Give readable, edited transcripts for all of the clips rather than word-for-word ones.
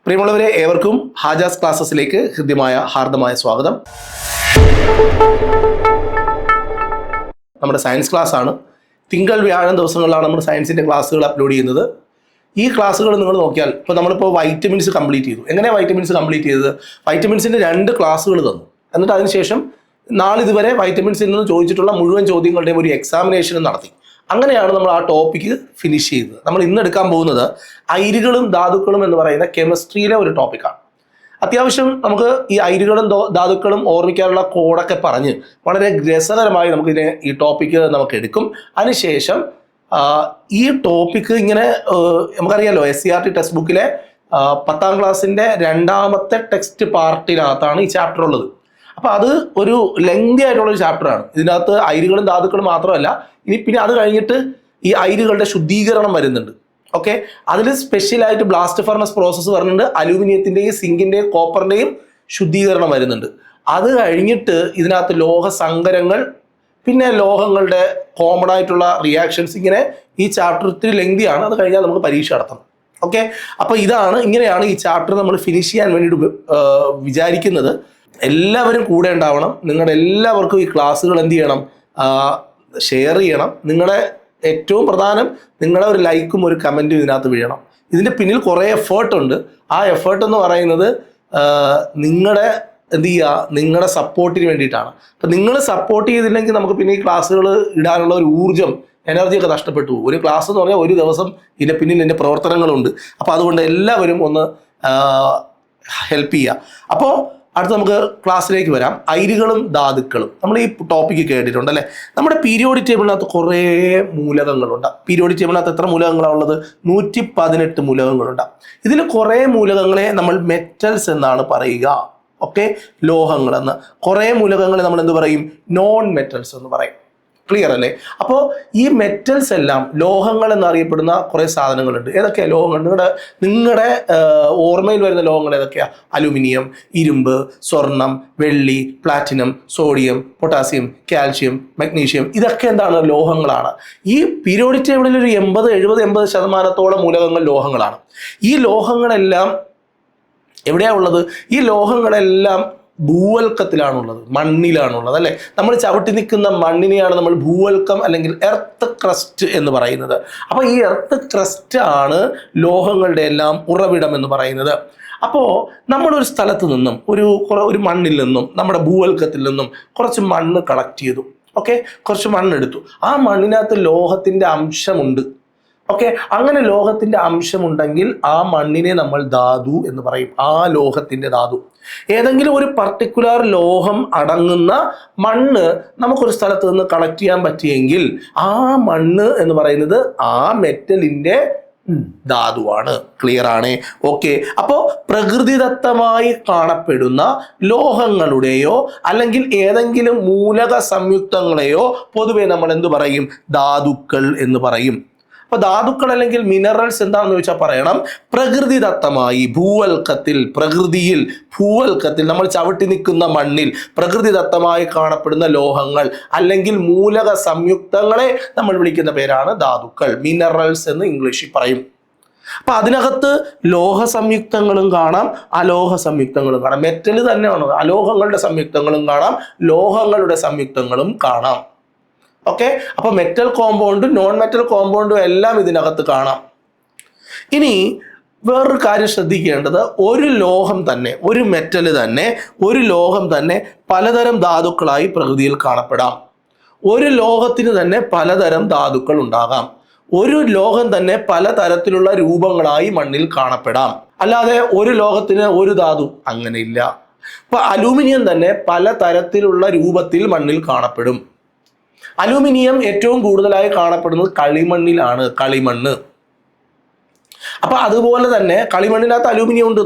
പ്രിയമുള്ളവരെ, ഏവർക്കും ഹാജാസ് ക്ലാസ്സസിലേക്ക് ഹൃദ്യമായ ഹാർദമായ സ്വാഗതം. നമ്മുടെ സയൻസ് ക്ലാസ് ആണ്. തിങ്കൾ വ്യാഴം ദിവസങ്ങളിലാണ് നമ്മൾ സയൻസിൻ്റെ ക്ലാസ്സുകൾ അപ്ലോഡ് ചെയ്യുന്നത്. ഈ ക്ലാസ്സുകൾ നിങ്ങൾ നോക്കിയാൽ ഇപ്പോൾ നമ്മളിപ്പോൾ വൈറ്റമിൻസ് കംപ്ലീറ്റ് ചെയ്തു. എങ്ങനെയാണ് വൈറ്റമിൻസ് കംപ്ലീറ്റ് ചെയ്തത്? വൈറ്റമിൻസിൻ്റെ 2 ക്ലാസ്സുകൾ തന്നു. എന്നിട്ട് അതിനുശേഷം നാളിതുവരെ വൈറ്റമിൻസിൽ നിന്ന് ചോദിച്ചിട്ടുള്ള മുഴുവൻ ചോദ്യങ്ങളുടെയും ഒരു എക്സാമിനേഷൻ നടത്തി. അങ്ങനെയാണ് നമ്മൾ ആ ടോപ്പിക്ക് ഫിനിഷ് ചെയ്തത്. നമ്മൾ ഇന്ന് എടുക്കാൻ പോകുന്നത് അയിരുകളും ധാതുക്കളും എന്ന് പറയുന്ന കെമിസ്ട്രിയിലെ ഒരു ടോപ്പിക്കാണ്. അത്യാവശ്യം നമുക്ക് ഈ അയിരുകളും ധാതുക്കളും ഓർമ്മിക്കാനുള്ള കോഡൊക്കെ പറഞ്ഞ് വളരെ രസകരമായി ഈ ടോപ്പിക്ക് നമുക്ക് എടുക്കും. അതിനുശേഷം ഈ ടോപ്പിക്ക് ഇങ്ങനെ നമുക്കറിയാലോ, SCERT ടെക്സ്റ്റ് ബുക്കിലെ 10ാം ക്ലാസ്സിൻ്റെ 2ാമത്തെ ടെക്സ്റ്റ് പാർട്ടിനകത്താണ് ഈ ചാപ്റ്റർ ഉള്ളത്. അപ്പോൾ അത് ഒരു ലെങ്തി ആയിട്ടുള്ളൊരു ചാപ്റ്ററാണ്. ഇതിനകത്ത് അയിരുകളും ധാതുക്കളും മാത്രമല്ല, പിന്നെ അത് കഴിഞ്ഞിട്ട് ഈ അയിരുകളുടെ ശുദ്ധീകരണം വരുന്നുണ്ട്. ഓക്കെ, അതിൽ സ്പെഷ്യലായിട്ട് ബ്ലാസ്റ്റ് ഫർണസ് പ്രോസസ്സ് വരുന്നുണ്ട്. അലൂമിനിയത്തിൻ്റെയും സിങ്കിൻ്റെയും കോപ്പറിൻ്റെയും ശുദ്ധീകരണം വരുന്നുണ്ട്. അത് കഴിഞ്ഞിട്ട് ഇതിനകത്ത് ലോഹസങ്കരങ്ങൾ, പിന്നെ ലോഹങ്ങളുടെ കോമൺ ആയിട്ടുള്ള റിയാക്ഷൻസ്, ഇങ്ങനെ ഈ ചാപ്റ്റർ ഇത്തിരി ലെങ്തിയാണ്. അത് കഴിഞ്ഞാൽ നമുക്ക് പരീക്ഷ നടത്തണം. ഓക്കെ, അപ്പോൾ ഇങ്ങനെയാണ് ഈ ചാപ്റ്റർ നമ്മൾ ഫിനിഷ് ചെയ്യാൻ വേണ്ടിയിട്ട് വിചാരിക്കുന്നത്. എല്ലാവരും കൂടെ ഉണ്ടാവണം. നിങ്ങളുടെ എല്ലാവർക്കും ഈ ക്ലാസ്സുകൾ എന്ത് ചെയ്യണം? ഷെയർ ചെയ്യണം. നിങ്ങളുടെ ഏറ്റവും പ്രധാനം നിങ്ങളുടെ ഒരു ലൈക്കും ഒരു കമൻറ്റും ഇതിനകത്ത് വീഴണം. ഇതിൻ്റെ പിന്നിൽ കുറേ എഫേർട്ടുണ്ട്. ആ എഫേർട്ട് എന്ന് പറയുന്നത് നിങ്ങളുടെ നിങ്ങളുടെ സപ്പോർട്ടിന് വേണ്ടിയിട്ടാണ്. അപ്പം നിങ്ങൾ സപ്പോർട്ട് ചെയ്തില്ലെങ്കിൽ നമുക്ക് പിന്നെ ഈ ക്ലാസ്സുകൾ ഇടാനുള്ള ഒരു ഊർജ്ജം, എനർജിയൊക്കെ നഷ്ടപ്പെട്ടു പോകും. ഒരു ക്ലാസ് എന്ന് പറഞ്ഞാൽ ഒരു ദിവസം ഇതിൻ്റെ പിന്നിൽ എൻ്റെ പ്രവർത്തനങ്ങളുണ്ട്. അപ്പോൾ അതുകൊണ്ട് എല്ലാവരും ഒന്ന് ഹെൽപ്പ് ചെയ്യുക. അപ്പോൾ അടുത്ത് നമുക്ക് ക്ലാസ്സിലേക്ക് വരാം. അയിരുകളും ധാതുക്കളും നമ്മൾ ഈ ടോപ്പിക്ക് കേട്ടിട്ടുണ്ട് അല്ലേ? നമ്മുടെ പീരിയോഡിക് ടേബിളിനകത്ത് കുറേ മൂലകങ്ങളുണ്ട്. പീരിയോഡിക് ടേബിളിനകത്ത് എത്ര മൂലകങ്ങളാണ് ഉള്ളത്? 118 മൂലകങ്ങളുണ്ട്. ഇതിൽ കുറേ മൂലകങ്ങളെ നമ്മൾ മെറ്റൽസ് എന്നാണ് പറയുക. ഓക്കെ, ലോഹങ്ങളെന്ന്. കുറേ മൂലകങ്ങളെ നമ്മൾ എന്ത് പറയും? നോൺ മെറ്റൽസ് എന്ന് പറയും. ക്ലിയർ അല്ലേ? അപ്പോൾ ഈ മെറ്റൽസ് എല്ലാം ലോഹങ്ങൾ എന്നറിയപ്പെടുന്ന കുറേ സാധനങ്ങളുണ്ട്. ഏതൊക്കെയാണ് ലോഹങ്ങൾ? നിങ്ങളുടെ ഓർമ്മയിൽ വരുന്ന ലോഹങ്ങൾ ഏതൊക്കെയാണ്? അലുമിനിയം, ഇരുമ്പ്, സ്വർണം, വെള്ളി, platinum, sodium, potassium, calcium, magnesium, ഇതൊക്കെ എന്താണ്? ലോഹങ്ങളാണ്. ഈ പീരിയോഡിക് ടേബിളിൽ ഒരു 80% മൂലകങ്ങൾ ലോഹങ്ങളാണ്. ഈ ലോഹങ്ങളെല്ലാം എവിടെയാണ് ഉള്ളത്? ഈ ലോഹങ്ങളെല്ലാം ഭൂവൽക്കത്തിലാണുള്ളത്, മണ്ണിലാണുള്ളത് അല്ലേ? നമ്മൾ ചവിട്ടി നിൽക്കുന്ന മണ്ണിനെയാണ് നമ്മൾ ഭൂവൽക്കം അല്ലെങ്കിൽ എർത്ത് ക്രസ്റ്റ് എന്ന് പറയുന്നത്. അപ്പോൾ ഈ എർത്ത് ക്രസ്റ്റ് ആണ് ലോഹങ്ങളുടെ എല്ലാം ഉറവിടം എന്ന് പറയുന്നത്. അപ്പോൾ നമ്മളൊരു സ്ഥലത്ത് നിന്നും ഒരു മണ്ണിൽ നിന്നും നമ്മുടെ ഭൂവൽക്കത്തിൽ നിന്നും കുറച്ച് മണ്ണ് കളക്ട് ചെയ്തു. ഓക്കെ, കുറച്ച് മണ്ണെടുത്തു. ആ മണ്ണിനകത്ത് ലോഹത്തിൻ്റെ അംശമുണ്ട്. ഓക്കെ, അങ്ങനെ ലോഹത്തിൻ്റെ അംശമുണ്ടെങ്കിൽ ആ മണ്ണിനെ നമ്മൾ ധാതു എന്ന് പറയും. ആ ലോഹത്തിൻ്റെ ധാതു. ഏതെങ്കിലും ഒരു പർട്ടിക്കുലർ ലോഹം അടങ്ങുന്ന മണ്ണ് നമുക്കൊരു സ്ഥലത്ത് നിന്ന് കളക്ട് ചെയ്യാൻ പറ്റിയെങ്കിൽ ആ മണ്ണ് എന്ന് പറയുന്നത് ആ മെറ്റലിൻ്റെ ധാതുവാണ്. ക്ലിയർ ആണ്? ഓക്കെ, അപ്പോൾ പ്രകൃതിദത്തമായി കാണപ്പെടുന്ന ലോഹങ്ങളുടെയോ അല്ലെങ്കിൽ ഏതെങ്കിലും മൂലക സംയുക്തങ്ങളെയോ പൊതുവെ നമ്മൾ എന്ത് പറയും? ധാതുക്കൾ എന്ന് പറയും. അപ്പോൾ ധാതുക്കൾ അല്ലെങ്കിൽ മിനറൽസ് എന്താണെന്ന് ചോദിച്ചാൽ പറയണം, പ്രകൃതിദത്തമായി ഭൂവൽക്കത്തിൽ നമ്മൾ ചവിട്ടി നിൽക്കുന്ന മണ്ണിൽ പ്രകൃതിദത്തമായി കാണപ്പെടുന്ന ലോഹങ്ങൾ അല്ലെങ്കിൽ മൂലക സംയുക്തങ്ങളെ നമ്മൾ വിളിക്കുന്ന പേരാണ് ധാതുക്കൾ. മിനറൽസ് എന്ന് ഇംഗ്ലീഷിൽ പറയും. അപ്പം അതിനകത്ത് ലോഹ സംയുക്തങ്ങളും കാണാം, അലോഹ സംയുക്തങ്ങളും കാണാം. മെറ്റൽ തന്നെയാണ്, അലോഹങ്ങളുടെ സംയുക്തങ്ങളും കാണാം, ലോഹങ്ങളുടെ സംയുക്തങ്ങളും കാണാം. ഓക്കെ, അപ്പോൾ മെറ്റൽ കോമ്പൗണ്ടും നോൺ മെറ്റൽ കോമ്പൗണ്ടും എല്ലാം ഇതിനകത്ത് കാണാം. ഇനി വേറൊരു കാര്യം ശ്രദ്ധിക്കേണ്ടത്, ഒരു ലോഹം തന്നെ, ഒരു മെറ്റൽ തന്നെ, ഒരു ലോഹം തന്നെ പലതരം ധാതുക്കളായി പ്രകൃതിയിൽ കാണപ്പെടാം. ഒരു ലോഹത്തിന് തന്നെ പലതരം ധാതുക്കൾ ഉണ്ടാകാം. ഒരു ലോഹം തന്നെ പലതരത്തിലുള്ള രൂപങ്ങളായി മണ്ണിൽ കാണപ്പെടാം. അല്ലാതെ ഒരു ലോഹത്തിന് ഒരു ധാതു അങ്ങനെയില്ല. ഇപ്പൊ അലൂമിനിയം തന്നെ പലതരത്തിലുള്ള രൂപത്തിൽ മണ്ണിൽ കാണപ്പെടും. അലൂമിനിയം ഏറ്റവും കൂടുതലായി കാണപ്പെടുന്നത് കളിമണ്ണിലാണ്, കളിമണ്ണ്. അപ്പൊ അതുപോലെ തന്നെ കളിമണ്ണിനകത്ത് അലൂമിനിയം ഉണ്ട്.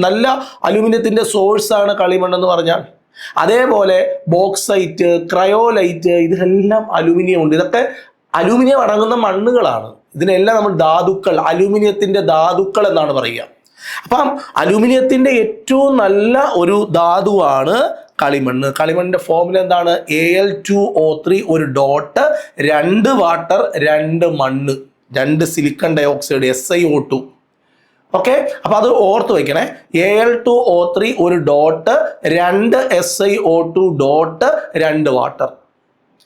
നല്ല അലൂമിനിയത്തിന്റെ സോഴ്സാണ് കളിമണ്ണെന്ന് പറഞ്ഞാൽ. അതേപോലെ ബോക്സൈറ്റ്, ക്രയോലൈറ്റ്, ഇതിലെല്ലാം അലൂമിനിയം ഉണ്ട്. ഇതൊക്കെ അലൂമിനിയം അടങ്ങുന്ന മണ്ണുകളാണ്. ഇതിനെല്ലാം നമ്മൾ ധാതുക്കൾ, അലൂമിനിയത്തിന്റെ ധാതുക്കൾ എന്നാണ് പറയുക. അപ്പം അലൂമിനിയത്തിന്റെ ഏറ്റവും നല്ല ഒരു ധാതുവാണ് കളിമണ്ണ്. കളിമണ്ണിന്റെ ഫോർമുല എന്താണ്? Al2O3, ഒരു ഡോട്ട്, 2 വാട്ടർ, 2 മണ്ണ്, 2 സിലിക്കൺ ഡയോക്സൈഡ് SiO2. ഓക്കെ, അപ്പൊ അത് ഓർത്ത് വയ്ക്കണേ. Al2O3 ഒരു ഡോട്ട്, 2 SiO2 ഡോട്ട്, 2 വാട്ടർ.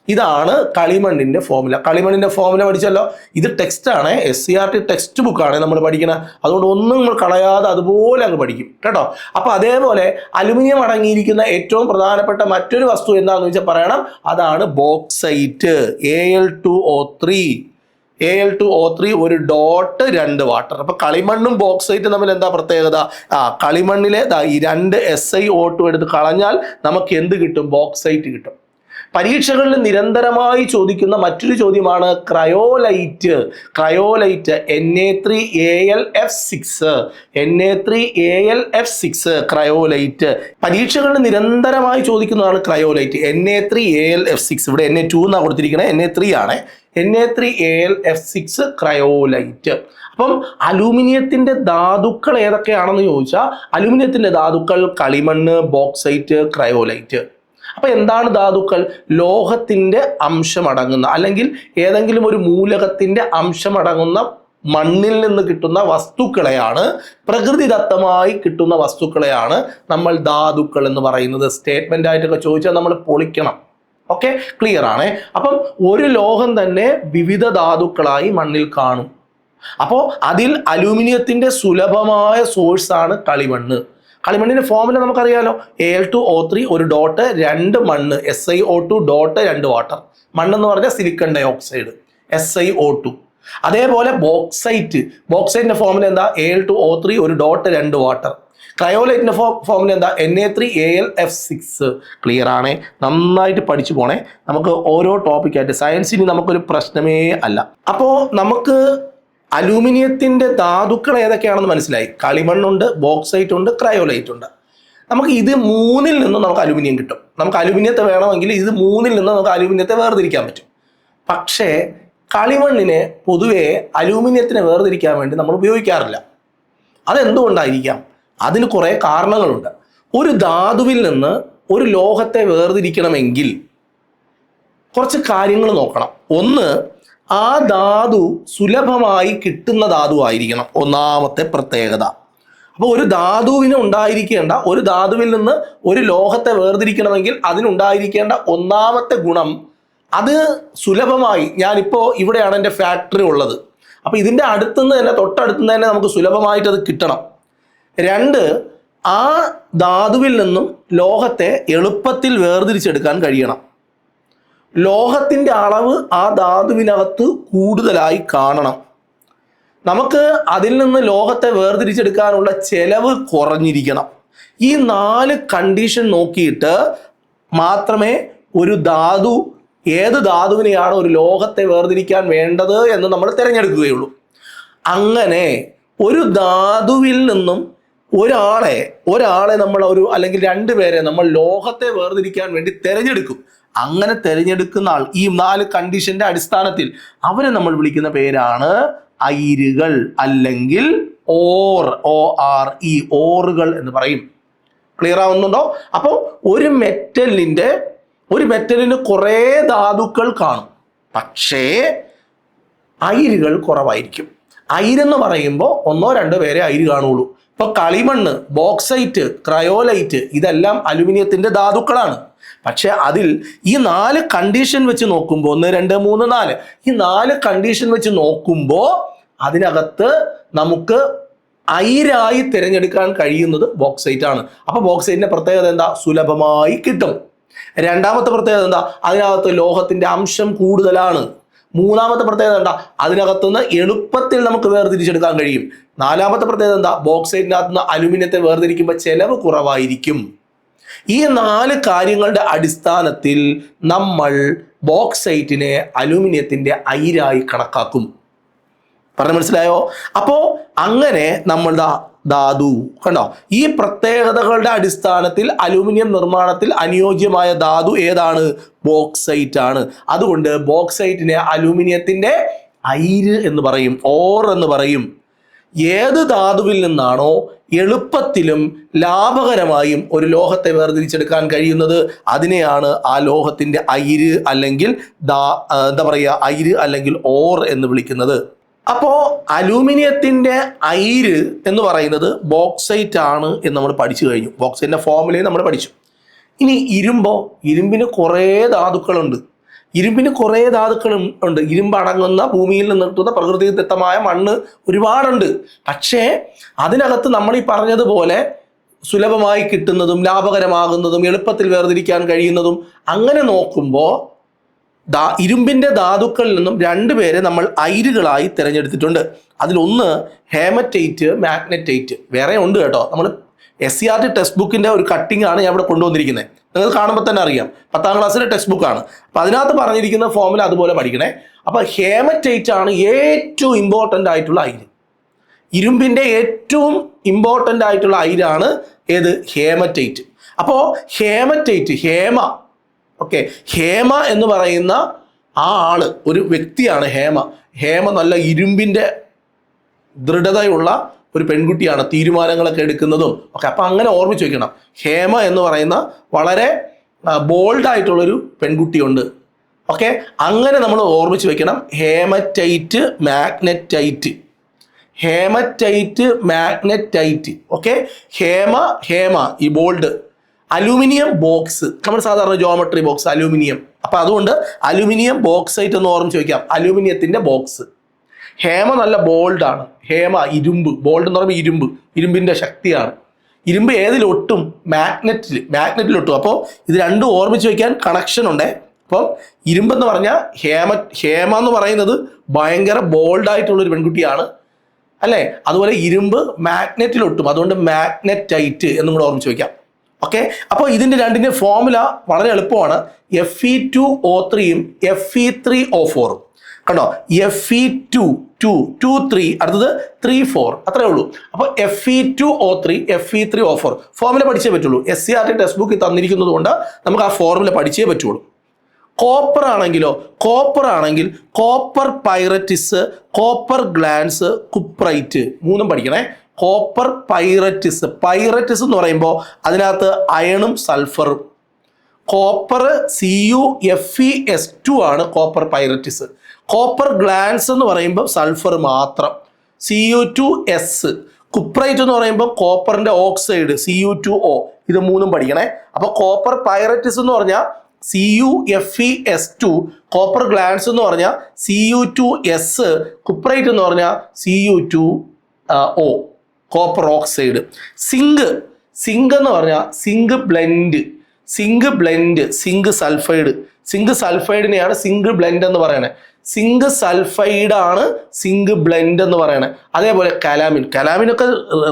ഇതാണ് കളിമണ്ണിന്റെ ഫോർമുല. കളിമണ്ണിന്റെ ഫോർമുല പഠിച്ചല്ലോ. ഇത് ടെക്സ്റ്റ് ആണ്, SCERT ടെക്സ്റ്റ് ബുക്കാണ് നമ്മൾ പഠിക്കുന്നത്. അതുകൊണ്ട് ഒന്നും നമ്മൾ കളയാതെ അതുപോലെ അങ്ങ് പഠിക്കും കേട്ടോ. അപ്പൊ അതേപോലെ അലുമിനിയം അടങ്ങിയിരിക്കുന്ന ഏറ്റവും പ്രധാനപ്പെട്ട മറ്റൊരു വസ്തു എന്താണെന്ന് വെച്ചാൽ പറയണം, അതാണ് ബോക്സൈറ്റ്. Al2O3 ഒരു ഡോട്ട്, 2 വാട്ടർ. അപ്പൊ കളിമണ്ണും ബോക്സൈറ്റും തമ്മിൽ എന്താ പ്രത്യേകത? കളിമണ്ണിലെ ഈ 2 SiO2 എടുത്ത് കളഞ്ഞാൽ നമുക്ക് എന്ത് കിട്ടും? ബോക്സൈറ്റ് കിട്ടും. പരീക്ഷകളിൽ നിരന്തരമായി ചോദിക്കുന്ന മറ്റൊരു ചോദ്യമാണ് ക്രയോലൈറ്റ്. Na3Al_F6 cryolite. പരീക്ഷകളിൽ നിരന്തരമായി ചോദിക്കുന്നതാണ് ക്രയോലൈറ്റ്. Na3Al_F6. ഇവിടെ Na2 എന്നാണ് കൊടുത്തിരിക്കുന്നത്, Na3 ആണ്. Na3Al_F6 cryolite. അപ്പം അലൂമിനിയത്തിന്റെ ധാതുക്കൾ ഏതൊക്കെയാണെന്ന് ചോദിച്ചാൽ, അലൂമിനിയത്തിന്റെ ധാതുക്കൾ കളിമണ്ണ്, ബോക്സൈറ്റ്, ക്രയോലൈറ്റ്. അപ്പൊ എന്താണ് ധാതുക്കൾ? ലോഹത്തിന്റെ അംശമടങ്ങുന്ന അല്ലെങ്കിൽ ഏതെങ്കിലും ഒരു മൂലകത്തിന്റെ അംശമടങ്ങുന്ന മണ്ണിൽ നിന്ന് കിട്ടുന്ന വസ്തുക്കളെയാണ്, പ്രകൃതിദത്തമായി കിട്ടുന്ന വസ്തുക്കളെയാണ് നമ്മൾ ധാതുക്കൾ എന്ന് പറയുന്നത്. സ്റ്റേറ്റ്മെന്റ് ആയിട്ടൊക്കെ ചോദിച്ചാൽ നമ്മൾ പൊളിക്കണം. ഓക്കെ, ക്ലിയർ ആണ്. അപ്പം ഒരു ലോഹം തന്നെ വിവിധ ധാതുക്കളായി മണ്ണിൽ കാണും. അപ്പോൾ അതിൽ അലൂമിനിയത്തിന്റെ സുലഭമായ സോഴ്സ് ആണ് കളിമണ്ണ്. കളിമണ്ണിന്റെ ഫോർമുല നമുക്കറിയാലോ. Al2O3 ഒരു ഡോട്ട്, 2 മണ്ണ്, SiO2 ഡോട്ട്, 2 വാട്ടർ. മണ്ണെന്ന് പറഞ്ഞാൽ സിലിക്കൺ ഡൈ ഓക്സൈഡ്, SiO2. അതേപോലെ ബോക്സൈറ്റിന്റെ ഫോർമുല എന്താ? Al2O3 ഒരു ഡോട്ട്, 2 വാട്ടർ. ക്രയോലൈറ്റിന്റെ ഫോർമുല എന്താ? Na3Al_F6. ക്ലിയർ ആണേ, നന്നായിട്ട് പഠിച്ചു പോണേ. നമുക്ക് ഓരോ ടോപ്പിക്കായിട്ട്, സയൻസിന് നമുക്കൊരു പ്രശ്നമേ അല്ല. അപ്പോൾ നമുക്ക് അലൂമിനിയത്തിന്റെ ധാതുക്കൾ ഏതൊക്കെയാണെന്ന് മനസ്സിലായി. കളിമണ്ണുണ്ട്, ബോക്സൈറ്റ് ഉണ്ട്, ക്രയോലൈറ്റ് ഉണ്ട്. നമുക്ക് ഇത് മൂന്നിൽ നിന്നും നമുക്ക് അലൂമിനിയം കിട്ടും. നമുക്ക് അലൂമിനിയത്തെ വേണമെങ്കിൽ ഇത് മൂന്നിൽ നിന്ന് നമുക്ക് അലൂമിനിയത്തെ വേർതിരിക്കാൻ പറ്റും. പക്ഷേ കളിമണ്ണിനെ പൊതുവെ അലൂമിനിയത്തിനെ വേർതിരിക്കാൻ വേണ്ടി നമ്മൾ ഉപയോഗിക്കാറില്ല. അതെന്തുകൊണ്ടായിരിക്കാം? അതിന് കുറേ കാരണങ്ങളുണ്ട്. ഒരു ധാതുവിൽ നിന്ന് ഒരു ലോഹത്തെ വേർതിരിക്കണമെങ്കിൽ കുറച്ച് കാര്യങ്ങൾ നോക്കണം. ഒന്ന്, ആ ധാതു സുലഭമായി കിട്ടുന്ന ധാതു ആയിരിക്കണം, ഒന്നാമത്തെ പ്രത്യേകത. അപ്പോൾ ഒരു ധാതുവിന് ഉണ്ടായിരിക്കേണ്ട, ഒരു ധാതുവിൽ നിന്ന് ഒരു ലോഹത്തെ വേർതിരിക്കണമെങ്കിൽ അതിനുണ്ടായിരിക്കേണ്ട ഒന്നാമത്തെ ഗുണം, അത് സുലഭമായി, ഞാനിപ്പോൾ ഇവിടെയാണ് എൻ്റെ ഫാക്ടറി ഉള്ളത്, അപ്പോൾ ഇതിൻ്റെ അടുത്തുനിന്ന് തന്നെ, തൊട്ടടുത്തുനിന്ന് തന്നെ നമുക്ക് സുലഭമായിട്ട് അത് കിട്ടണം. 2, ആ ധാതുവിൽ നിന്നും ലോഹത്തെ എളുപ്പത്തിൽ വേർതിരിച്ചെടുക്കാൻ കഴിയണം. ലോഹത്തിന്റെ അളവ് ആ ധാതുവിനകത്ത് കൂടുതലായി കാണണം. നമുക്ക് അതിൽ നിന്ന് ലോഹത്തെ വേർതിരിച്ചെടുക്കാനുള്ള ചെലവ് കുറഞ്ഞിരിക്കണം. ഈ 4 കണ്ടീഷൻ നോക്കിയിട്ട് മാത്രമേ ഒരു ധാതു, ഏത് ധാതുവിനെയാണ് ഒരു ലോഹത്തെ വേർതിരിക്കാൻ വേണ്ടത് എന്ന് നമ്മൾ തിരഞ്ഞെടുക്കുകയുള്ളൂ. അങ്ങനെ ഒരു ധാതുവിൽ നിന്നും ഒരാളെ നമ്മൾ അല്ലെങ്കിൽ 2 പേരെ നമ്മൾ ലോഹത്തെ വേർതിരിക്കാൻ വേണ്ടി തിരഞ്ഞെടുക്കും. അങ്ങനെ തിരഞ്ഞെടുക്കുന്ന ആൾ, ഈ 4 കണ്ടീഷന്റെ അടിസ്ഥാനത്തിൽ അവരെ നമ്മൾ വിളിക്കുന്ന പേരാണ് അയിരുകൾ അല്ലെങ്കിൽ ഓറുകൾ എന്ന് പറയും. ക്ലിയർ ആവുന്നുണ്ടോ? അപ്പോൾ ഒരു മെറ്റലിന് കുറേ ധാതുക്കൾ കാണും, പക്ഷേ അയിരുകൾ കുറവായിരിക്കും. അയിരെന്ന് പറയുമ്പോൾ 1-2 പേരെ അയിര് കാണുള്ളൂ. ഇപ്പൊ കളിമണ്ണ്, ബോക്സൈറ്റ്, ക്രയോലൈറ്റ് ഇതെല്ലാം അലുമിനിയത്തിന്റെ ധാതുക്കളാണ്. പക്ഷെ അതിൽ ഈ 4 കണ്ടീഷൻ വെച്ച് നോക്കുമ്പോൾ, 1, 2, 3, 4, ഈ 4 കണ്ടീഷൻ വെച്ച് നോക്കുമ്പോൾ അതിനകത്ത് നമുക്ക് അയിരായി തിരഞ്ഞെടുക്കാൻ കഴിയുന്നത് ബോക്സൈറ്റ് ആണ്. അപ്പൊ ബോക്സൈറ്റിന്റെ പ്രത്യേകത എന്താ? സുലഭമായി കിട്ടും. രണ്ടാമത്തെ പ്രത്യേകത എന്താ? അതിനകത്ത് ലോഹത്തിന്റെ അംശം കൂടുതലാണ്. മൂന്നാമത്തെ പ്രത്യേകത എന്താ? അതിനകത്തുനിന്ന് എളുപ്പത്തിൽ നമുക്ക് വേർതിരിച്ചെടുക്കാൻ കഴിയും. നാലാമത്തെ പ്രത്യേകത എന്താ? ബോക്സൈറ്റിനകത്തുനിന്ന് അലുമിനിയത്തെ വേർതിരിക്കുമ്പോൾ ചെലവ് കുറവായിരിക്കും. ഈ 4 കാര്യങ്ങളുടെ അടിസ്ഥാനത്തിൽ നമ്മൾ ബോക്സൈറ്റിനെ അലൂമിനിയത്തിന്റെ അയിരായി കണക്കാക്കും. പറഞ്ഞ മനസ്സിലായോ? അപ്പോ അങ്ങനെ നമ്മൾ ധാതു കണ്ടോ, ഈ പ്രത്യേകതകളുടെ അടിസ്ഥാനത്തിൽ അലൂമിനിയം നിർമ്മാണത്തിൽ അനുയോജ്യമായ ധാതു ഏതാണ്? ബോക്സൈറ്റ് ആണ്. അതുകൊണ്ട് ബോക്സൈറ്റിനെ അലൂമിനിയത്തിന്റെ അയിര് എന്ന് പറയും, ഓർ എന്ന് പറയും. ഏത് ധാതുവിൽ നിന്നാണോ എളുപ്പത്തിലും ലാഭകരമായും ഒരു ലോഹത്തെ വേർതിരിച്ചെടുക്കാൻ കഴിയുന്നത് അതിനെയാണ് ആ ലോഹത്തിന്റെ അയിര് അല്ലെങ്കിൽ അയിര് അല്ലെങ്കിൽ ഓർ എന്ന് വിളിക്കുന്നത്. അപ്പോൾ അലൂമിനിയത്തിൻ്റെ അയിര് എന്ന് പറയുന്നത് ബോക്സൈറ്റ് ആണ് എന്ന് നമ്മൾ പഠിച്ചു കഴിഞ്ഞു. ബോക്സൈറ്റിൻ്റെ ഫോർമുലയും നമ്മൾ പഠിച്ചു. ഇനി ഇരുമ്പിന് കുറേ ധാതുക്കളുണ്ട്. ഇരുമ്പ് അടങ്ങുന്ന ഭൂമിയിൽ നിന്ന് കിട്ടുന്ന പ്രകൃതിദത്തമായ മണ്ണ് ഒരുപാടുണ്ട്. പക്ഷേ അതിനകത്ത് നമ്മൾ ഈ പറഞ്ഞതുപോലെ സുലഭമായി കിട്ടുന്നതും ലാഭകരമാകുന്നതും എളുപ്പത്തിൽ വേർതിരിക്കാൻ കഴിയുന്നതും അങ്ങനെ നോക്കുമ്പോൾ ഇരുമ്പിൻ്റെ ധാതുക്കളിൽ നിന്നും 2 പേരെ നമ്മൾ അയിരുകളായി തിരഞ്ഞെടുത്തിട്ടുണ്ട്. അതിലൊന്ന് ഹേമറ്റൈറ്റ്, മാഗ്നറ്റൈറ്റ്. വേറെ ഉണ്ട് കേട്ടോ. നമ്മൾ SCERT ടെക്സ്റ്റ് ബുക്കിൻ്റെ ഒരു കട്ടിംഗ് ആണ് ഞാൻ ഇവിടെ കൊണ്ടുവന്നിരിക്കുന്നത്. നിങ്ങൾ കാണുമ്പോൾ തന്നെ അറിയാം, 10ാം ക്ലാസ്സിലെ ടെക്സ്റ്റ് ബുക്കാണ്. അപ്പോൾ അതിനകത്ത് പറഞ്ഞിരിക്കുന്ന ഫോമുല അതുപോലെ പഠിക്കണേ. അപ്പോൾ ഹേമറ്റൈറ്റ് ആണ് ഏറ്റവും ഇമ്പോർട്ടൻ്റ് ആയിട്ടുള്ള അയിര്. ഇരുമ്പിൻ്റെ ഏറ്റവും ഇമ്പോർട്ടൻ്റ് ആയിട്ടുള്ള അയിരാണ് ഏത്? ഹേമറ്റൈറ്റ്. അപ്പോൾ ഹേമറ്റൈറ്റ്, ഹേമ എന്ന് പറയുന്ന ആ ആള് ഒരു വ്യക്തിയാണ്. ഹേമ നല്ല ഇരുമ്പിൻ്റെ ദൃഢതയുള്ള ഒരു പെൺകുട്ടിയാണ്, തീരുമാനങ്ങളൊക്കെ എടുക്കുന്നതും ഒക്കെ. അപ്പം അങ്ങനെ ഓർമ്മിച്ച് വെക്കണം. ഹേമ എന്ന് പറയുന്ന വളരെ ബോൾഡായിട്ടുള്ളൊരു പെൺകുട്ടിയുണ്ട്. ഓക്കെ, അങ്ങനെ നമ്മൾ ഓർമ്മിച്ച് വെക്കണം. Haematite, magnetite. ഓക്കെ, ഹേമ ഈ ബോൾഡ്. അലൂമിനിയം ബോക്സ്, നമ്മൾ സാധാരണ ജോമെട്രി ബോക്സ് അലൂമിനിയം. അപ്പം അതുകൊണ്ട് അലൂമിനിയം ബോക്സൈറ്റ് എന്ന് ഓർമ്മിച്ച് വയ്ക്കാം. അലൂമിനിയത്തിൻ്റെ ബോക്സ്. ഹേമ നല്ല ബോൾഡാണ്. ഇരുമ്പ്. ബോൾഡ് എന്ന് പറയുമ്പോൾ ഇരുമ്പിൻ്റെ ശക്തിയാണ്. ഇരുമ്പ് ഏതിലൊട്ടും? മാഗ്നറ്റിലൊട്ടും. അപ്പോൾ ഇത് രണ്ടും ഓർമ്മിച്ച് വയ്ക്കാൻ കണക്ഷൻ ഉണ്ട്. അപ്പം ഇരുമ്പെന്ന് പറഞ്ഞാൽ ഹേമ എന്ന് പറയുന്നത് ഭയങ്കര ബോൾഡായിട്ടുള്ളൊരു പെൺകുട്ടിയാണ് അല്ലേ? അതുപോലെ ഇരുമ്പ് മാഗ്നറ്റിലൊട്ടും. അതുകൊണ്ട് മാഗ്നറ്റൈറ്റ് എന്നും കൂടെ ഓർമ്മിച്ച് വയ്ക്കാം. ഓക്കെ, അപ്പോൾ ഇതിൻ്റെ രണ്ടിൻ്റെ ഫോമുല വളരെ എളുപ്പമാണ്. Fe2O3യും Fe3O4. കണ്ടോ, Fe2 2 3, അടുത്തത് 3 4, അത്രേ ഉള്ളൂ. അപ്പോൾ Fe2O3 Fe3O4 ഫോർമുല പഠിച്ചേ പറ്റുള്ളൂ. SCERT ടെക്സ്റ്റ് ബുക്കിൽ തന്നിരിക്കുന്നത് കൊണ്ട് നമുക്ക് ആ ഫോർമുല പഠിച്ചേ പറ്റുള്ളൂ. കോപ്പർ ആണെങ്കിൽ copper pyrites, copper glance, cuprite, 3 പഠിക്കണേ. കോപ്പർ പൈററ്റിസ് എന്ന് പറയുമ്പോൾ അതിനകത്ത് അയണും സൾഫറും. കോപ്പർ CuFeS2 ആണ് കോപ്പർ പൈററ്റിസ്. കോപ്പർ ഗ്ലാൻസ് എന്ന് പറയുമ്പോൾ സൾഫർ മാത്രം, Cu2S. കുപ്രൈറ്റ് എന്ന് പറയുമ്പോൾ കോപ്പറിൻ്റെ ഓക്സൈഡ്, Cu2O. ഇത് 3 പഠിക്കണേ. അപ്പോൾ കോപ്പർ പൈററ്റിസ് എന്ന് പറഞ്ഞാൽ CuFeS2, കോപ്പർ ഗ്ലാൻസ് എന്ന് പറഞ്ഞാൽ Cu2S, കുപ്രൈറ്റ് എന്ന് പറഞ്ഞാൽ Cu2O, കോപ്പർ ഓക്സൈഡ്. സിങ്ക് എന്ന് പറഞ്ഞാൽ സിങ്ക് ബ്ലെൻഡ്, സിങ്ക് സൾഫൈഡിനെയാണ് സിങ്ക് ബ്ലെൻഡ് എന്ന് പറയണേ. സിങ്ക് സൾഫൈഡാണ് സിങ്ക് ബ്ലെൻഡ് എന്ന് പറയണേ. അതേപോലെ കലാമിനൊക്കെ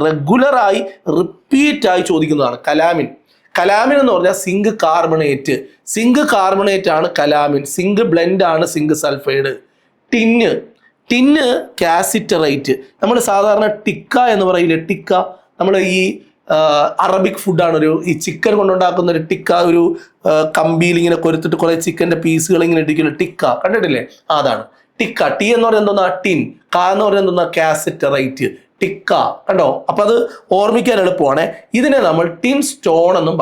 റെഗുലറായി റിപ്പീറ്റായി ചോദിക്കുന്നതാണ്. കലാമിൻ എന്ന് പറഞ്ഞാൽ സിങ്ക് കാർബണേറ്റ് ആണ് കലാമിൻ. സിങ്ക് ബ്ലെൻഡ് ആണ് സിങ്ക് സൾഫൈഡ്. Tin cassiterite. നമ്മൾ സാധാരണ ടിക്ക എന്ന് പറയില്ലേ, ടിക്ക നമ്മൾ ഈ അറബിക് ഫുഡാണ്. ഈ ചിക്കൻ കൊണ്ടുണ്ടാക്കുന്ന ഒരു ടിക്ക, ഒരു കമ്പിയിൽ ഇങ്ങനെ കൊരുത്തിട്ട് കുറേ ചിക്കൻ്റെ പീസുകൾ ഇങ്ങനെ ഇടിക്കില്ല, ടിക്ക കണ്ടിട്ടില്ലേ? അതാണ് ടിക്ക. ടി എന്ന് പറയുന്നത് എന്തോന്നാ? ടിൻ. ക എന്ന് പറയുന്നത് എന്തോന്നാ? കാസിറ്ററൈറ്റ്. ടിക്ക. കണ്ടോ? അപ്പം അത് ഓർമ്മിക്കാൻ എളുപ്പമാണ്. ഇതിനെ നമ്മൾ ടിൻ സ്റ്റോൺ എന്നും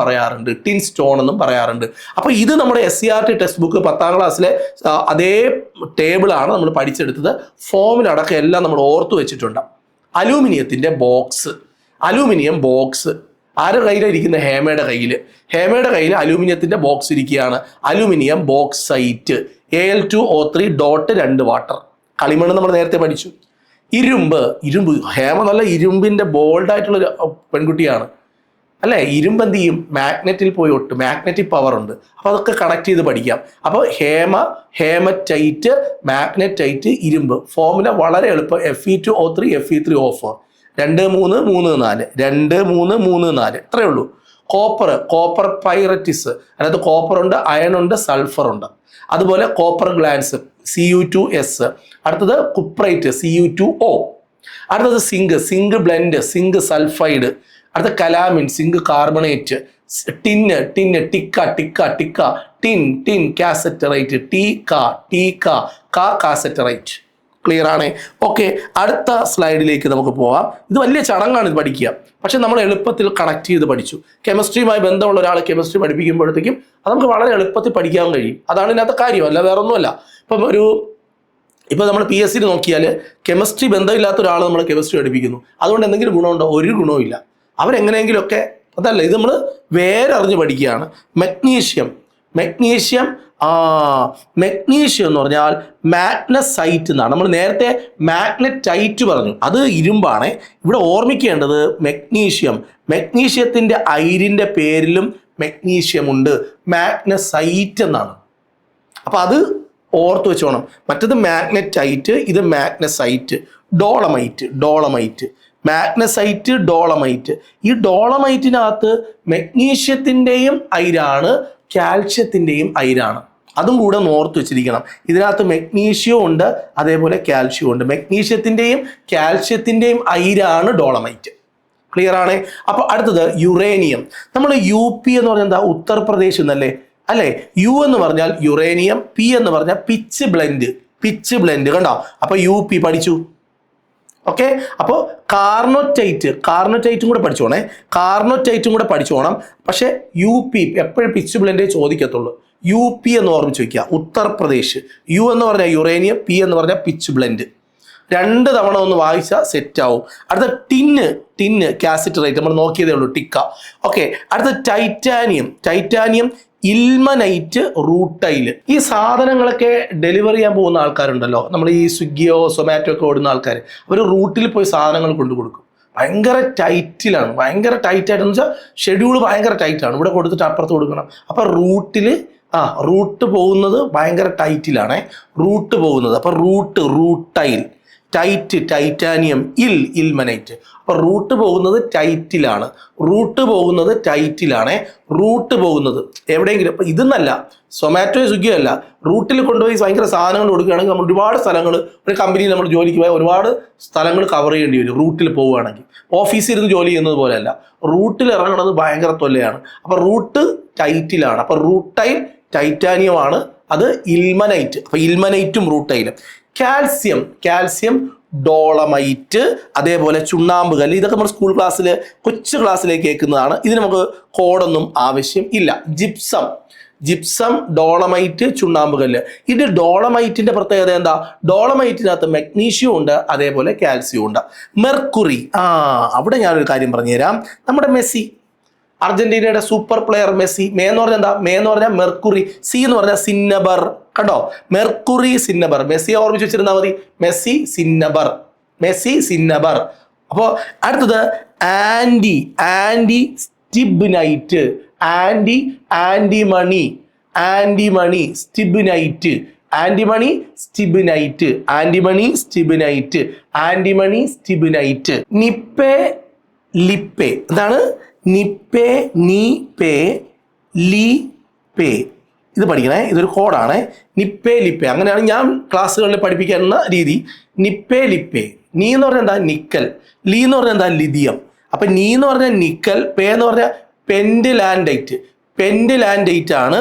പറയാറുണ്ട്. അപ്പോൾ ഇത് നമ്മുടെ SCERT ടെക്സ്റ്റ് ബുക്ക് 10ാം ക്ലാസ്സിലെ അതേ ടേബിളാണ് നമ്മൾ പഠിച്ചെടുത്തത്. ഫോമിലടക്കം എല്ലാം നമ്മൾ ഓർത്തു വെച്ചിട്ടുണ്ട്. അലൂമിനിയം ബോക്സ് ആരുടെ കയ്യിലിരിക്കുന്ന? ഹേമയുടെ കയ്യിൽ അലൂമിനിയത്തിൻ്റെ ബോക്സ് ഇരിക്കുകയാണ്. Aluminium bauxite. Al2O3 2 water. കളിമണ്ണ് നമ്മൾ നേരത്തെ പഠിച്ചു. ഇരുമ്പ്. ഹേമ നല്ല ഇരുമ്പിൻ്റെ ബോൾഡായിട്ടുള്ളൊരു പെൺകുട്ടിയാണ് അല്ലേ? ഇരുമ്പ് എന്ത് ചെയ്യും? മാഗ്നറ്റിൽ പോയി ഒട്ടും. മാഗ്നറ്റിക് പവർ ഉണ്ട്. അപ്പോൾ അതൊക്കെ കണക്ട് ചെയ്ത് പഠിക്കാം. അപ്പോൾ ഹേമറ്റൈറ്റ്, മാഗ്നറ്റൈറ്റ്, ഇരുമ്പ്. ഫോമുല വളരെ എളുപ്പം. Fe2O3 Fe3O4. 2 3 3 4 2 3 3 4 ഇത്രയേ ഉള്ളൂ. കോപ്പർ പൈററ്റിസ്, അതിനകത്ത് കോപ്പർ ഉണ്ട്, അയൺ ഉണ്ട്, സൾഫർ ഉണ്ട്. അതുപോലെ കോപ്പർ ഗ്ലാൻസ് Cu2S. അടുത്തത് കുപ്രൈറ്റ് Cu2O. അടുത്തത് സിങ്ക് ബ്ലെൻഡ്, സിങ്ക് സൾഫൈഡ്. അടുത്ത കലാമിൻ, സിങ്ക് കാർബണേറ്റ്. ടിന്ന് ടിക്ക. Tin cassiterite. കാസറ്ററൈറ്റ്. ക്ലിയർ ആണേ? ഓക്കെ, അടുത്ത സ്ലൈഡിലേക്ക് നമുക്ക് പോകാം. ഇത് വലിയ ചടങ്ങാണ് ഇത് പഠിക്കുക, പക്ഷെ നമ്മൾ എളുപ്പത്തിൽ കണക്ട് ചെയ്ത് പഠിച്ചു. കെമിസ്ട്രിയുമായി ബന്ധമുള്ള ഒരാൾ കെമിസ്ട്രി പഠിപ്പിക്കുമ്പോഴത്തേക്കും അത് നമുക്ക് വളരെ എളുപ്പത്തിൽ പഠിക്കാൻ കഴിയും. അതാണ് ഇതിനകത്ത് കാര്യം, അല്ല വേറെ ഒന്നുമല്ല. ഇപ്പം ഒരു ഇപ്പോൾ നമ്മൾ PSC നോക്കിയാൽ കെമിസ്ട്രി ബന്ധമില്ലാത്ത ഒരാൾ നമ്മൾ കെമിസ്ട്രി പഠിപ്പിക്കുന്നു, അതുകൊണ്ട് എന്തെങ്കിലും ഗുണമുണ്ടോ? ഒരു ഗുണവും ഇല്ല. അവരെങ്ങനെയെങ്കിലുമൊക്കെ അതല്ല, ഇത് നമ്മൾ വേറെ അറിഞ്ഞ് പഠിക്കുകയാണ്. മെഗ്നീഷ്യം എന്ന് പറഞ്ഞാൽ മാഗ്നസൈറ്റ് എന്നാണ്. നമ്മൾ നേരത്തെ മാഗ്നറ്റൈറ്റ് പറഞ്ഞു, അത് ഇരുമ്പാണ്. ഇവിടെ ഓർമ്മിക്കേണ്ടത് മെഗ്നീഷ്യത്തിൻ്റെ അയിരിൻ്റെ പേരിലും മെഗ്നീഷ്യം ഉണ്ട്, മാഗ്നസൈറ്റ് എന്നാണ്. അപ്പം അത് ഓർത്ത് വെച്ചോണം. മറ്റത് മാഗ്നറ്റൈറ്റ്, ഇത് മാഗ്നസൈറ്റ്. Dolomite magnesite, dolomite. ഈ ഡോളമൈറ്റിനകത്ത് മെഗ്നീഷ്യത്തിൻ്റെയും അയിരാണ്, കാൽഷ്യത്തിൻ്റെയും അയിരാണ്. അതും കൂടെ ഓർത്ത് വെച്ചിരിക്കണം. ഇതിനകത്ത് മെഗ്നീഷ്യവും ഉണ്ട്, അതേപോലെ കാൽഷ്യവും ഉണ്ട്. മെഗ്നീഷ്യത്തിൻ്റെയും കാൽഷ്യത്തിൻ്റെയും അയിരാണ് ഡോളമൈറ്റ്. ക്ലിയർ ആണ്? അപ്പോൾ അടുത്തത് യുറേനിയം. നമ്മൾ UP എന്ന് പറഞ്ഞാൽ എന്താ? ഉത്തർപ്രദേശ് എന്നല്ലേ, അല്ലേ? U എന്ന് പറഞ്ഞാൽ യുറേനിയം, P എന്ന് പറഞ്ഞാൽ പിച്ച് ബ്ലെൻഡ്. കണ്ടോ? അപ്പോൾ UP പഠിച്ചു. ഓക്കെ, അപ്പോൾ കാർണോറ്റൈറ്റും കൂടെ പഠിച്ചോണം. പക്ഷേ UP എപ്പോഴും പിച്ച് ബ്ലെൻഡേ ചോദിക്കത്തുള്ളൂ. UP എന്ന് ഓർമ്മിച്ച് വയ്ക്കുക, ഉത്തർപ്രദേശ്. U എന്ന് പറഞ്ഞാൽ യുറേനിയം, P എന്ന് പറഞ്ഞാൽ പിച്ച് ബ്ലെൻഡ്. 2 തവണ ഒന്ന് വായിച്ചാൽ സെറ്റ് ആവും. അടുത്ത ടിന്ന് കാസിറ്ററൈറ്റ് നമ്മൾ നോക്കിയതേ ഉള്ളൂ, ടിക്ക. ഓക്കെ, അടുത്ത ടൈറ്റാനിയം, ഇൽമനൈറ്റ്, റൂട്ടൈൽ. ഈ സാധനങ്ങളൊക്കെ ഡെലിവറി ചെയ്യാൻ പോകുന്ന ആൾക്കാരുണ്ടല്ലോ, നമ്മൾ ഈ സ്വിഗ്ഗിയോ സൊമാറ്റോ ഒക്കെ ഓടുന്ന ആൾക്കാർ, അവർ റൂട്ടിൽ പോയി സാധനങ്ങൾ കൊണ്ടു കൊടുക്കും. ഭയങ്കര ടൈറ്റായിട്ടെന്ന് വെച്ചാൽ ഷെഡ്യൂൾ ഭയങ്കര ടൈറ്റാണ്. ഇവിടെ കൊടുത്തിട്ട് അപ്പുറത്ത് കൊടുക്കണം. അപ്പം റൂട്ട് പോകുന്നത് ഭയങ്കര ടൈറ്റിലാണേ, അപ്പോൾ റൂട്ടൈൽ, ടൈറ്റാനിയം, ഇൽമനൈറ്റ്. അപ്പോൾ റൂട്ട് പോകുന്നത് ടൈറ്റിലാണ്, എവിടെയെങ്കിലും. അപ്പോൾ ഇതെന്നല്ല, സൊമാറ്റോ സ്വിഗ്ഗിയോ അല്ല, റൂട്ടിൽ കൊണ്ടുപോയി ഭയങ്കര സാധനങ്ങൾ കൊടുക്കുകയാണെങ്കിൽ നമ്മൾ ഒരുപാട് സ്ഥലങ്ങൾ, ഒരു കമ്പനിയിൽ നമ്മൾ ജോലിക്ക് പോയാൽ ഒരുപാട് സ്ഥലങ്ങൾ കവർ ചെയ്യേണ്ടി വരും റൂട്ടിൽ പോവുകയാണെങ്കിൽ. ഓഫീസിൽ ഇരുന്ന് ജോലി ചെയ്യുന്നത് പോലെയല്ല, റൂട്ടിൽ ഇറങ്ങുന്നത് ഭയങ്കര തൊല്ലയാണ്. അപ്പോൾ റൂട്ട് ടൈറ്റിലാണ്, അപ്പോൾ റൂട്ടൈൽ ടൈറ്റാനിയമാണ്, അത് ഇൽമനൈറ്റ്. അപ്പോൾ ഇൽമനൈറ്റും റൂട്ടൈലും. കാൽസ്യം ഡോളമൈറ്റ്, അതേപോലെ ചുണ്ണാമ്പ് കല്ല്. ഇതൊക്കെ നമ്മൾ സ്കൂൾ ക്ലാസ്സിൽ കൊച്ചു ക്ലാസ്സിലേക്ക് കേൾക്കുന്നതാണ്. ഇതിന് നമുക്ക് കോഡൊന്നും ആവശ്യം ഇല്ല. ജിപ്സം, ഡോളമൈറ്റ്, ചുണ്ണാമ്പ് കല്ല്. ഇത് ഡോളമൈറ്റിന്റെ പ്രത്യേകത എന്താ? ഡോളമൈറ്റിനകത്ത് മെഗ്നീഷ്യം ഉണ്ട്, അതേപോലെ കാൽസ്യം ഉണ്ട്. മെർക്കുറി, അവിടെ ഞാനൊരു കാര്യം പറഞ്ഞുതരാം. നമ്മുടെ മെസ്സി, അർജന്റീനയുടെ സൂപ്പർ പ്ലെയർ മെസ്സി. എന്ന് പറഞ്ഞാൽ എന്താ? എന്ന് പറഞ്ഞാൽ മെർക്കുറി. സി എന്ന് പറഞ്ഞാൽ സിന്നബർ. കണ്ടോ? മെർക്കുറി, സിന്നബർ. മെസ്സിയെ ഓർമ്മിച്ച് വെച്ചിരുന്നാൽ മതി, മെസ്സി സിന്നബർ. അപ്പോൾ അടുത്തത് സ്റ്റിബ്നൈറ്റ്, സ്റ്റിബ്നൈറ്റ്. ലിപ്പേ. എന്താണ്? നീപ്പേ ലീപ്പേ. ഇത് പഠിക്കണേ, ഇതൊരു കോഡാണ്. ലിപ്പേ. അങ്ങനെയാണ് ഞാൻ ക്ലാസ്സുകളിൽ പഠിപ്പിക്കുന്ന രീതി. ലിപ്പേ. നീ എന്ന് പറഞ്ഞാൽ എന്താ? നിക്കൽ. ലീ എന്ന് പറഞ്ഞാൽ എന്താ? ലിഥിയം. അപ്പം നീ എന്ന് പറഞ്ഞാൽ നിക്കൽ, പേ എന്ന് പറഞ്ഞാൽ പെൻഡിലാൻഡൈറ്റ് ആണ്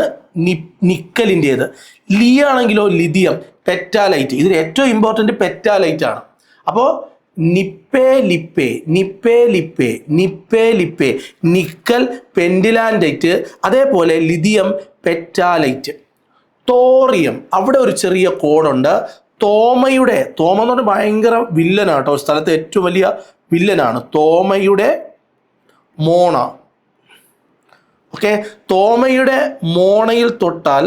നിക്കലിൻ്റേത്. ലീ ആണെങ്കിലോ ലിഥിയം, പെറ്റാലൈറ്റ്. ഇതിൽ ഏറ്റവും ഇമ്പോർട്ടൻറ്റ് പെറ്റാലൈറ്റ് ആണ്. അപ്പോൾ നിപ്പേ ലിപ്പേ, നിക്കൽ, പെൻഡിലാൻഡൈറ്റ്, അതേപോലെ ലിഥിയം, പെറ്റാലൈറ്റ്. തോറിയം, അവിടെ ഒരു ചെറിയ കോഡുണ്ട്. തോമ എന്ന് പറഞ്ഞാൽ ഭയങ്കര വില്ലനാണ് കേട്ടോ, സ്ഥലത്തെ ഏറ്റവും വലിയ വില്ലനാണ്. തോമയുടെ മോണ. ഓക്കെ, തോമയുടെ മോണയിൽ തൊട്ടാൽ